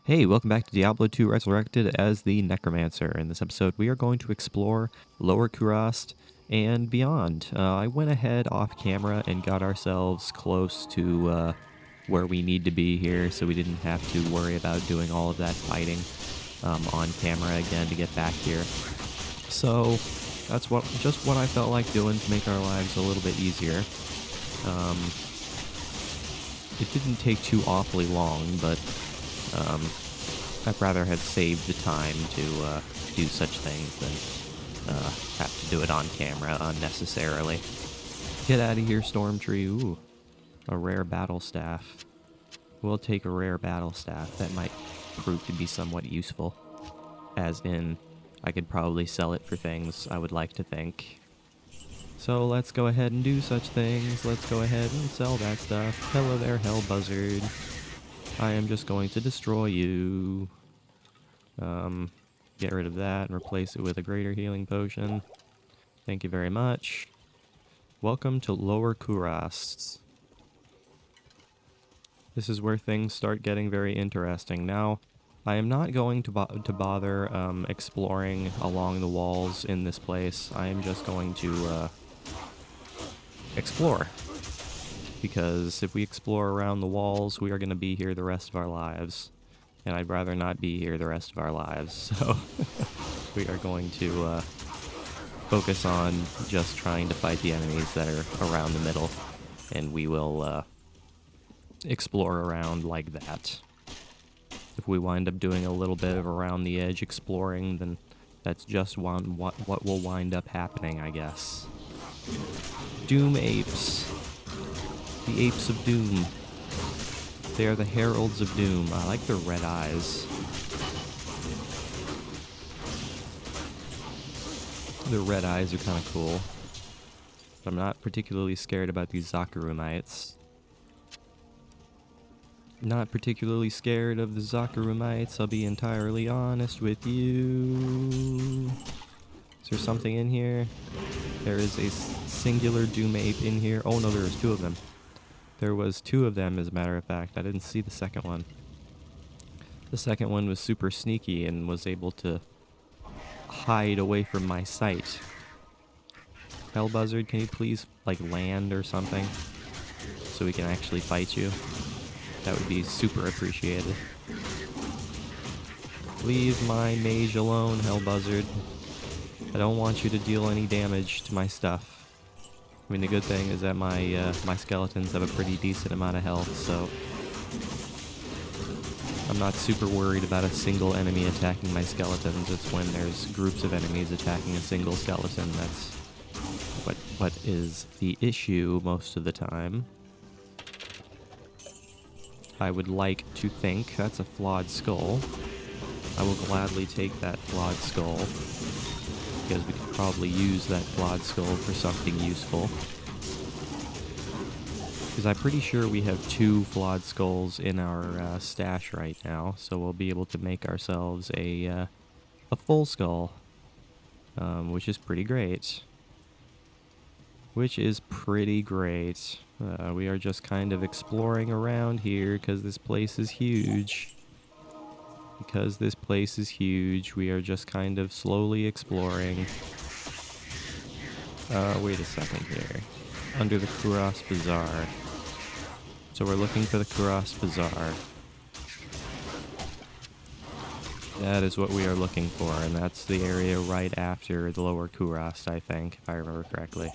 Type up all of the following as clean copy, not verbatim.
Hey, welcome back to Diablo 2 Resurrected as the Necromancer. In this episode, we are going to explore Lower Kurast and beyond. I went ahead off camera and got ourselves close to where we need to be here, so we didn't have to worry about doing all of that fighting on camera again to get back here. So that's just what I felt like doing to make our lives a little bit easier. It didn't take too awfully long, but I'd rather have saved the time to do such things than have to do it on camera unnecessarily. Get out of here, Stormtree. Ooh, a rare battle staff. We'll take a rare battle staff. That might prove to be somewhat useful. As in, I could probably sell it for things, I would like to think. So let's go ahead and do such things. Let's go ahead and sell that stuff. Hello there, Hell Buzzard. I am just going to destroy you. Get rid of that and replace it with a greater healing potion. Thank you very much. Welcome to Lower Kurast. This is where things start getting very interesting. Now, I am not going to bother exploring along the walls in this place. I am just going to explore. Because if we explore around the walls, we are going to be here the rest of our lives. And I'd rather not be here the rest of our lives, so we are going to focus on just trying to fight the enemies that are around the middle, and we will explore around like that. If we wind up doing a little bit of around the edge exploring, then that's just what will wind up happening, I guess. Doom apes. The apes of doom. They are the heralds of doom. I like their red eyes. Their red eyes are kind of cool. But I'm not particularly scared about these Zakarumites. Not particularly scared of the Zakarumites, I'll be entirely honest with you. Is there something in here? There is a singular doom ape in here. Oh no, there's two of them. There was two of them, as a matter of fact. I didn't see the second one. The second one was super sneaky and was able to hide away from my sight. Hell Buzzard, can you please, like, land or something? So we can actually fight you? That would be super appreciated. Leave my mage alone, Hell Buzzard. I don't want you to deal any damage to my stuff. I mean, the good thing is that my my skeletons have a pretty decent amount of health, so I'm not super worried about a single enemy attacking my skeletons. It's when there's groups of enemies attacking a single skeleton that's what is the issue most of the time. I would like to think that's a flawed skull. I will gladly take that flawed skull, because we could probably use that flawed skull for something useful. Because I'm pretty sure we have two flawed skulls in our stash right now, so we'll be able to make ourselves a full skull, which is pretty great. We are just kind of exploring around here because this place is huge. We are just kind of slowly exploring. Wait a second here. Under the Kurast Bazaar. So we're looking for the Kurast Bazaar. That is what we are looking for, and that's the area right after the Lower Kurast, I think, if I remember correctly.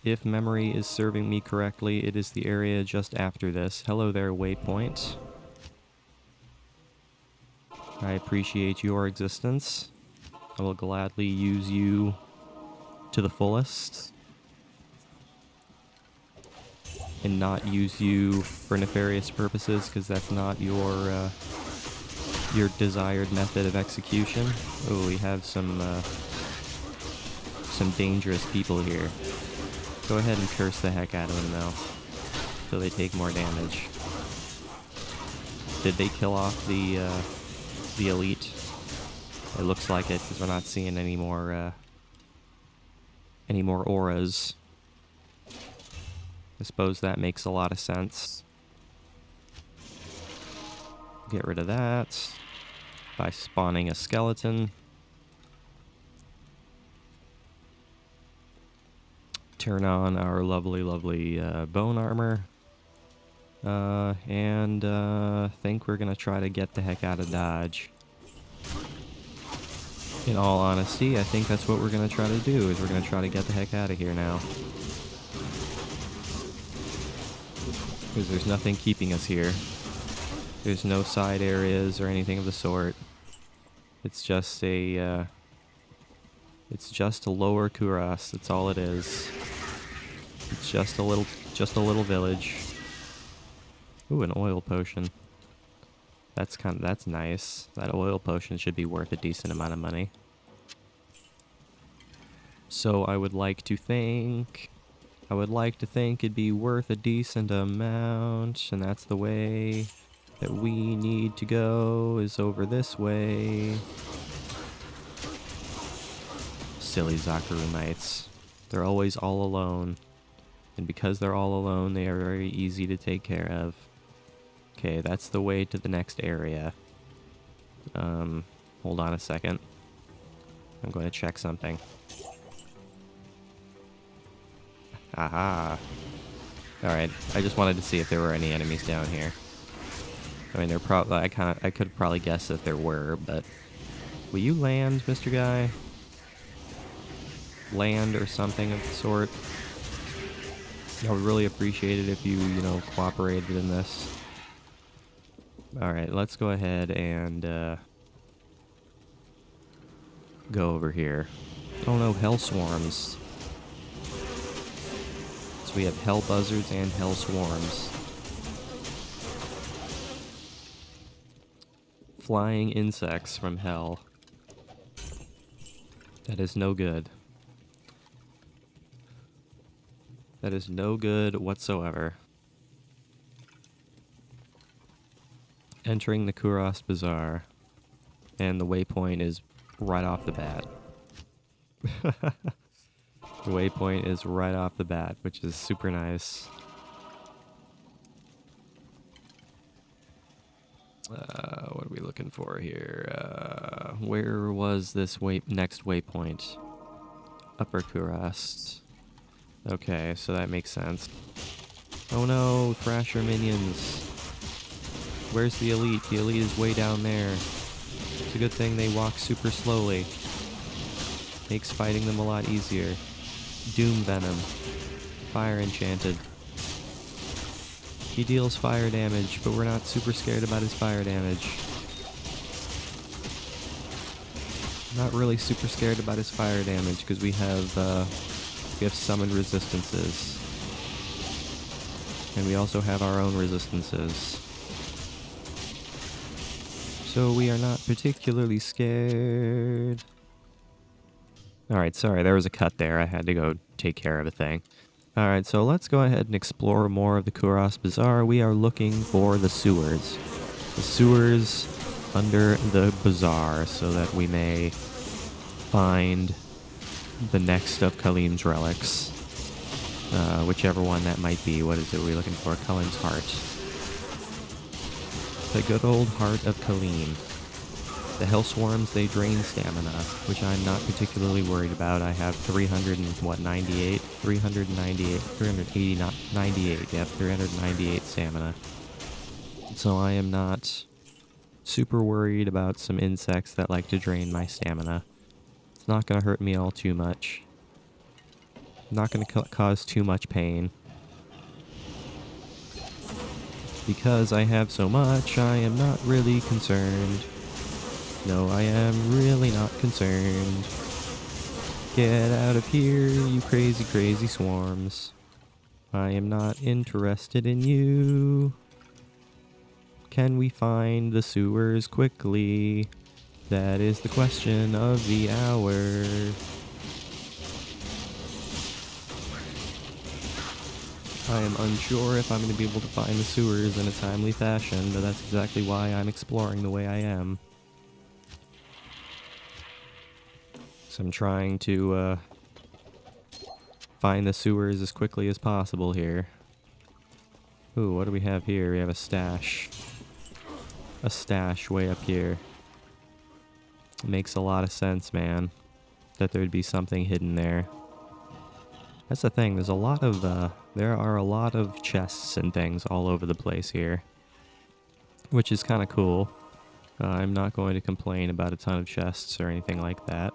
If memory is serving me correctly, it is the area just after this. Hello there, waypoint. I appreciate your existence. I will gladly use you to the fullest. And not use you for nefarious purposes, because that's not your desired method of execution. Oh, we have some dangerous people here. Go ahead and curse the heck out of them, though, so they take more damage. Did they kill off the elite? It looks like it, because we're not seeing any more auras. I suppose that makes a lot of sense. Get rid of that by spawning a skeleton. Turn on our lovely, lovely bone armor. And think we're gonna try to get the heck out of Dodge. In all honesty, I think that's what we're gonna try to do, is we're gonna try to get the heck out of here now. Because there's nothing keeping us here. There's no side areas or anything of the sort. It's just a lower Kuras, that's all it is. It's just a little village. Ooh, an oil potion. That's nice. That oil potion should be worth a decent amount of money. So I would like to think it'd be worth a decent amount, and that's the way that we need to go, is over this way. Silly Zakarumites. They're always all alone. And because they're all alone, they are very easy to take care of. Okay, that's the way to the next area. Hold on a second. I'm going to check something. Aha. Alright, I just wanted to see if there were any enemies down here. I mean, I could probably guess that there were, but... Will you land, Mr. Guy? Land or something of the sort. I would really appreciate it if you cooperated in this. Alright, let's go ahead and go over here. Oh no, hell swarms. So we have hell buzzards and hell swarms. Flying insects from hell. That is no good. That is no good whatsoever. Entering the Kuros Bazaar. And the waypoint is right off the bat. The waypoint is right off the bat, which is super nice. What are we looking for here? Where was this next waypoint? Upper Kuros. Okay, so that makes sense. Oh no, Thrasher minions. Where's the elite? The elite is way down there. It's a good thing they walk super slowly. Makes fighting them a lot easier. Doom Venom. Fire Enchanted. He deals fire damage, but we're not super scared about his fire damage. Not really super scared about his fire damage, because we have summoned resistances. And we also have our own resistances. So we are not particularly scared. Alright, sorry, there was a cut there. I had to go take care of a thing. Alright, so let's go ahead and explore more of the Kuros Bazaar. We are looking for the sewers. The sewers under the bazaar, so that we may find the next of Kalim's relics. Whichever one that might be. What is it we're looking for? Kalim's heart. The good old heart of Kalim. The hell swarms, they drain stamina, which I'm not particularly worried about. I have 398 stamina. So I am not super worried about some insects that like to drain my stamina. It's not going to hurt me all too much. Not going to cause too much pain. Because I have so much, I am not really concerned. No, I am really not concerned. Get out of here, you crazy, crazy swarms. I am not interested in you. Can we find the sewers quickly? That is the question of the hour. I am unsure if I'm going to be able to find the sewers in a timely fashion, but that's exactly why I'm exploring the way I am. So I'm trying to find the sewers as quickly as possible here. Ooh, what do we have here? We have a stash. a stash way up here. It makes a lot of sense, man, that there'd be something hidden there. That's the thing, there are a lot of chests and things all over the place here, which is kind of cool. I'm not going to complain about a ton of chests or anything like that.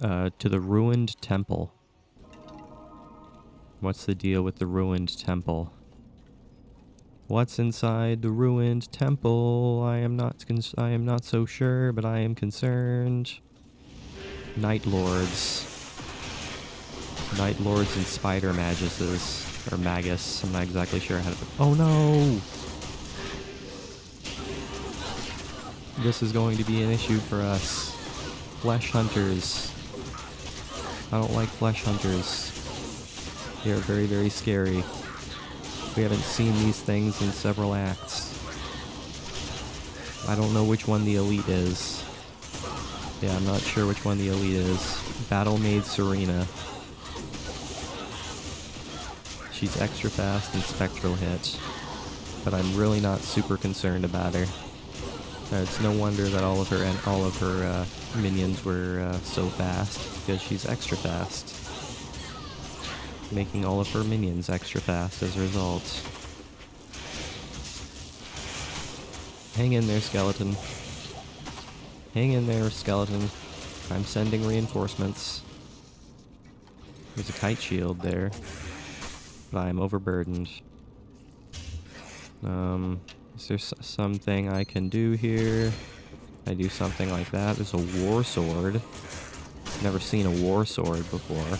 To the ruined temple. What's the deal with the ruined temple? What's inside the ruined temple? I am not so sure, but I am concerned. Night Lords. Night Lords and Spider Maguses. Or Magus. I'm not exactly sure how to... Oh no! This is going to be an issue for us. Flesh Hunters. I don't like Flesh Hunters. They are very, very scary. We haven't seen these things in several acts. I don't know which one the elite is. Yeah, I'm not sure which one the elite is. Battle Maid Serena. She's extra fast and spectral hit, but I'm really not super concerned about her. It's no wonder that all of her minions were so fast, because she's extra fast, making all of her minions extra fast as a result. Hang in there, skeleton. Hang in there, skeleton. I'm sending reinforcements. There's a kite shield there, but I'm overburdened. Is there something I can do here? I do something like that. There's a war sword. Never seen a war sword before.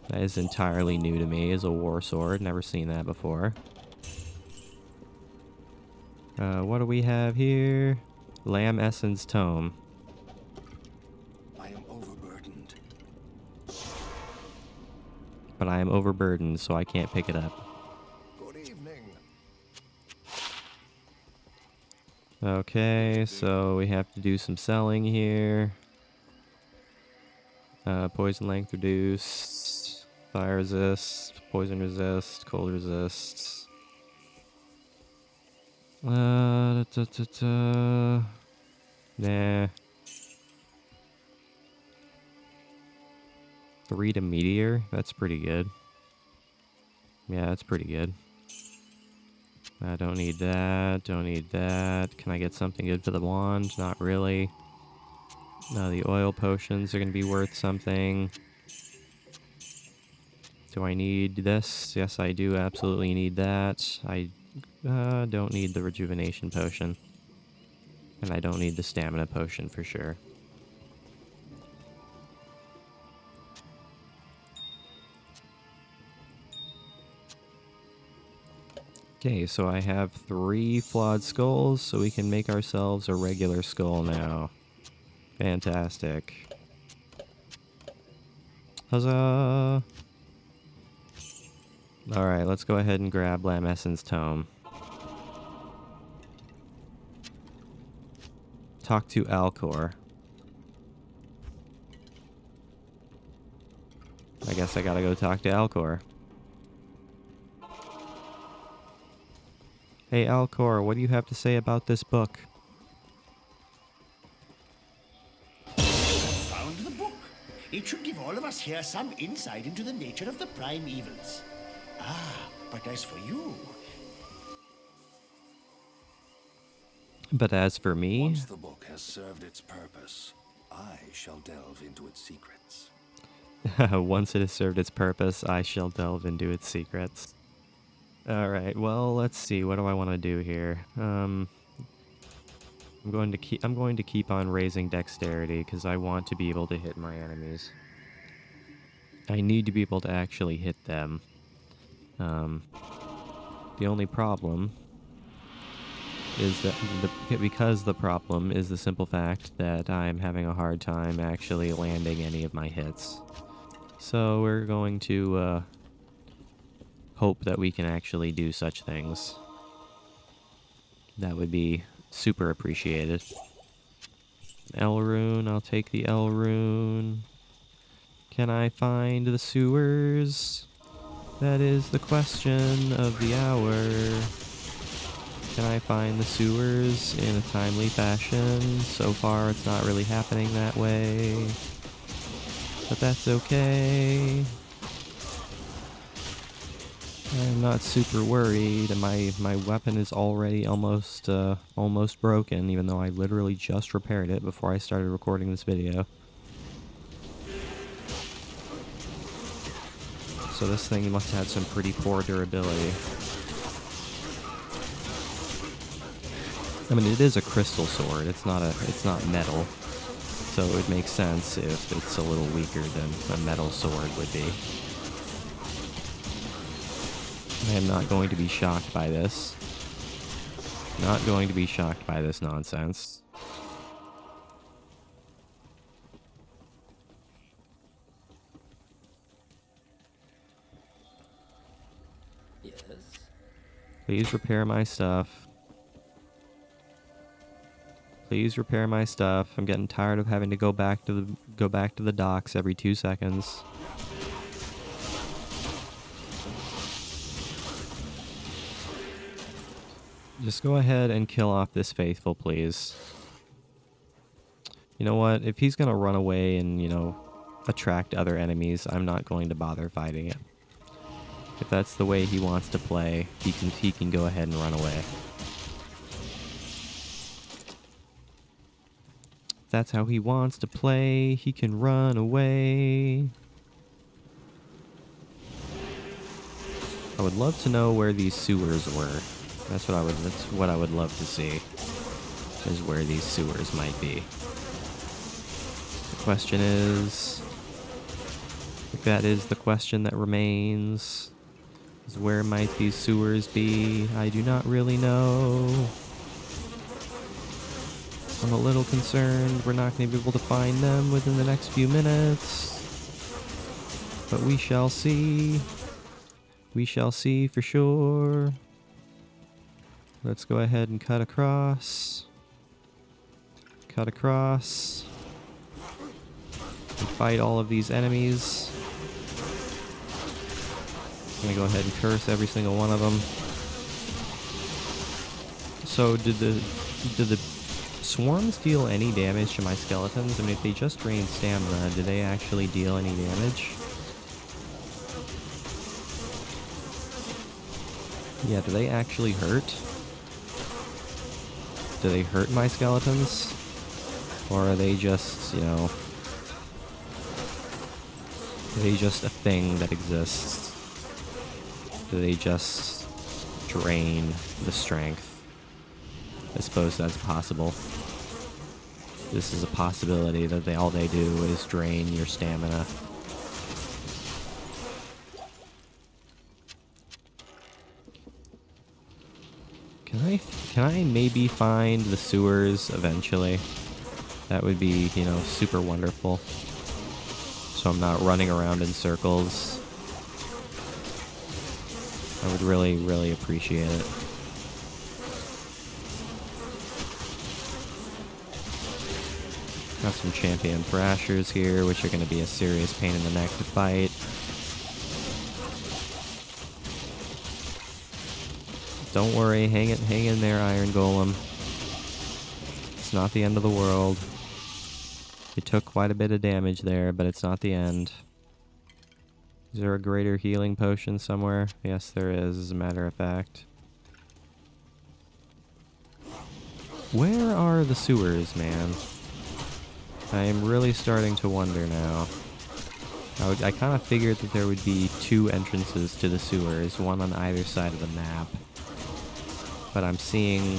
That is entirely new to me, is a war sword. Never seen that before. What do we have here? Lamb Essence Tome. I am overburdened. But I am overburdened, so I can't pick it up. Okay, so we have to do some selling here. Poison length reduced, fire resist, poison resist, cold resist. Nah. 3 to meteor, that's pretty good. Yeah, that's pretty good. I don't need that, don't need that. Can I get something good for the wand? Not really. No, the oil potions are going to be worth something. Do I need this? Yes, I do absolutely need that. I don't need the rejuvenation potion. And I don't need the stamina potion for sure. Okay, so I have 3 flawed skulls, so we can make ourselves a regular skull now. Fantastic. Huzzah! Alright, let's go ahead and grab Lamb Essence Tome. Talk to Alcor. I guess I gotta go talk to Alcor. Hey Alcor, what do you have to say about this book? Found the book. It should give all of us here some insight into the nature of the prime evils. But as for you... But as for me... Once the book has served its purpose, I shall delve into its secrets. Once it has served its purpose, I shall delve into its secrets. Alright, well, let's see. What do I want to do here? I'm going to keep on raising dexterity, because I want to be able to hit my enemies. I need to be able to actually hit them. The only problem is that because the problem is the simple fact that I'm having a hard time actually landing any of my hits. So we're going to hope that we can actually do such things. That would be super appreciated. L rune, I'll take the L rune. Can I find the sewers? That is the question of the hour. Can I find the sewers in a timely fashion? So far, it's not really happening that way. But that's okay. I'm not super worried, and my weapon is already almost broken, even though I literally just repaired it before I started recording this video. So this thing must have had some pretty poor durability. I mean, it is a crystal sword. It's not metal. So it would make sense if it's a little weaker than a metal sword would be. I am not going to be shocked by this. Not going to be shocked by this nonsense. Yes. Please repair my stuff. Please repair my stuff. I'm getting tired of having to go back to the docks every 2 seconds. Just go ahead and kill off this faithful, please. You know what? If he's gonna run away and, you know, attract other enemies, I'm not going to bother fighting it. If that's the way he wants to play, he can go ahead and run away. If that's how he wants to play, he can run away. I would love to know where these sewers were. That's what I would love to see, is where these sewers might be. The question is, if that is the question that remains, is where might these sewers be? I do not really know. I'm a little concerned we're not going to be able to find them within the next few minutes. But we shall see. We shall see for sure. Let's go ahead and cut across. Cut across. And fight all of these enemies. I'm gonna go ahead and curse every single one of them. So did the swarms deal any damage to my skeletons? I mean, if they just drain stamina, do they actually deal any damage? Yeah, do they actually hurt? Do they hurt my skeletons? Or are they just, you know... Are they just a thing that exists? Do they just drain the strength? I suppose that's possible. This is a possibility that all they do is drain your stamina. Can I maybe find the sewers eventually? That would be, you know, super wonderful. So I'm not running around in circles. I would really, really appreciate it. Got some champion thrashers here, which are going to be a serious pain in the neck to fight. Don't worry, hang in there, Iron Golem. It's not the end of the world. You took quite a bit of damage there, but it's not the end. Is there a greater healing potion somewhere? Yes, there is, as a matter of fact. Where are the sewers, man? I am really starting to wonder now. I kind of figured that there would be 2 entrances to the sewers, one on either side of the map. But I'm seeing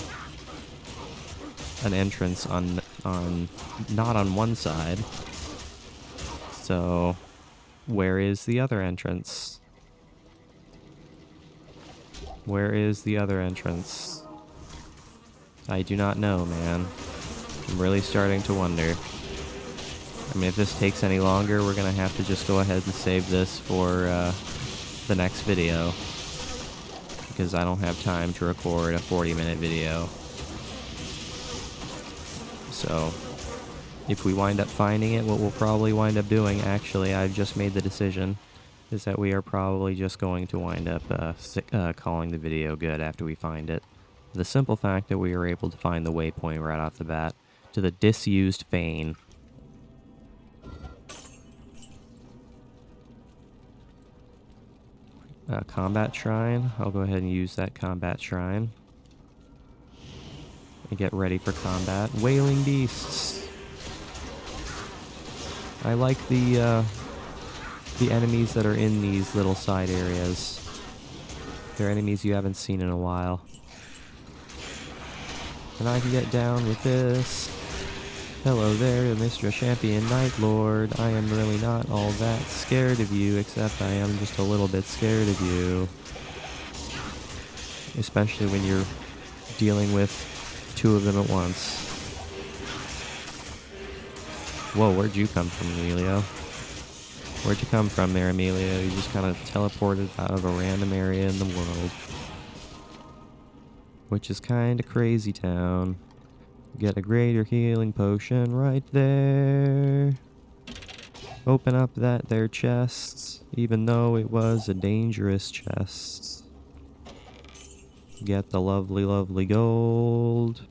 an entrance on not on one side. So where is the other entrance? Where is the other entrance? I do not know, man. I'm really starting to wonder. I mean, if this takes any longer, we're gonna have to just go ahead and save this for the next video. Because I don't have time to record a 40-minute video. So, if we wind up finding it, what we'll probably wind up doing, actually, I've just made the decision, is that we are probably just going to wind up calling the video good after we find it. The simple fact that we were able to find the waypoint right off the bat to the disused Fane. Combat Shrine. I'll go ahead and use that Combat Shrine. And get ready for combat. Wailing Beasts. I like the enemies that are in these little side areas. They're enemies you haven't seen in a while. And I can get down with this. Hello there, Mr. Champion Night Lord. I am really not all that scared of you, except I am just a little bit scared of you. Especially when you're dealing with two of them at once. Whoa, where'd you come from, Emilio? Where'd you come from there, Emilio? You just kind of teleported out of a random area in the world. Which is kind of crazy town. Get a greater healing potion right there. Open up that there chest, even though it was a dangerous chest. Get the lovely, lovely gold.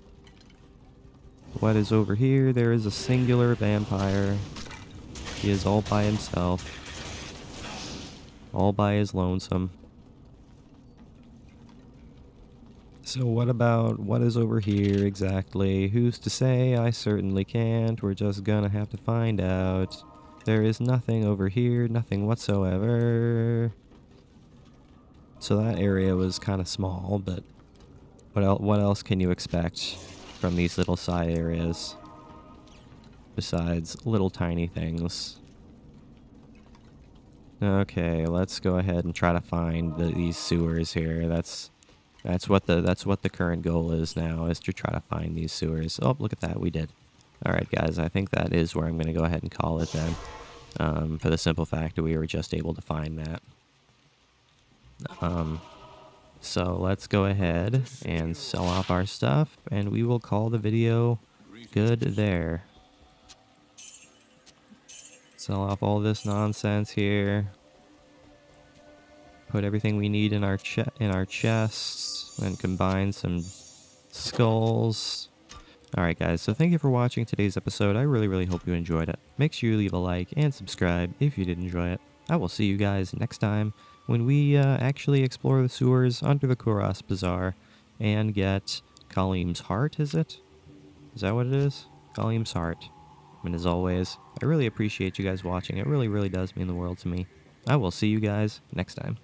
What is over here? There is a singular vampire. He is all by himself. All by his lonesome. So what is over here exactly? Who's to say? I certainly can't. We're just gonna have to find out. There is nothing over here, nothing whatsoever. So that area was kind of small, but what else can you expect from these little side areas? Besides little tiny things. Okay, let's go ahead and try to find these sewers here. That's what the current goal is now, is to try to find these sewers. Oh, look at that, we did. Alright guys, I think that is where I'm going to go ahead and call it then. For the simple fact that we were just able to find that. So let's go ahead and sell off our stuff, and we will call the video good there. Sell off all this nonsense here. Put everything we need in our chests, and combine some skulls. Alright guys, so thank you for watching today's episode. I really hope you enjoyed it. Make sure you leave a like and subscribe if you did enjoy it. I will see you guys next time when we actually explore the sewers under the Kuras Bazaar and get Kalim's Heart, is it? Is that what it is? Kalim's Heart. And as always, I really appreciate you guys watching. It really does mean the world to me. I will see you guys next time.